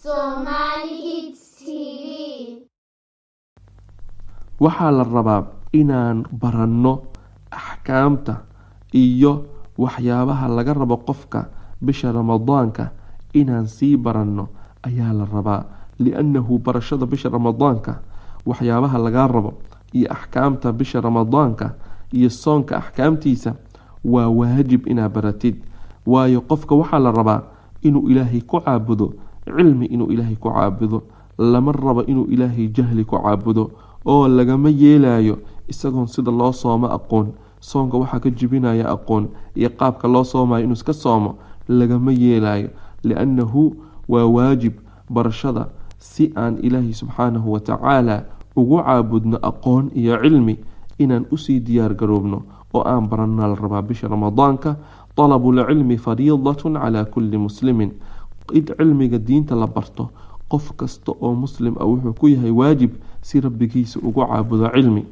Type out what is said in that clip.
Somali Hits TV. waxaa la rabaa inaan baranno axkaamta iyo waxyaabaha laga rabo qofka bisha ramadaanka inaan sii baranno ayaa la rabaa li'annahu barashada bisha ramadaanka waxyaabaha laga rabo iyo axkaamta bisha ramadaanka iyo soonka axkaamtiisa waa waajib inaad baratid waayo qofka waxaa la rabaa inuu ilaahay ku caabudo cilmi inuu ilaahay ku caabudo lama rabo inuu ilaahay jahli ku caabudo oo lagama yeelayo isagoon sida loo soomo aqoon soonka waxaa ka jibinaya aqoon iyo qaabka loo soomayo inuu iska soomo lagama yeelayo li'annahu waa waajib barashada si aan ilaahay subxaanahu watacaala ugu caabudno aqoon iyo cilmi inaan usii diyaar garoobno oo aan baranna la rabaa bisha ramadaanka talabulcilmi fariidatun calaa kulli muslimin id cilmiga diinta la barto qof kasta oo muslim ah wuxuu ku yahay waajib si rabbigiisa ugu caabudo cilmi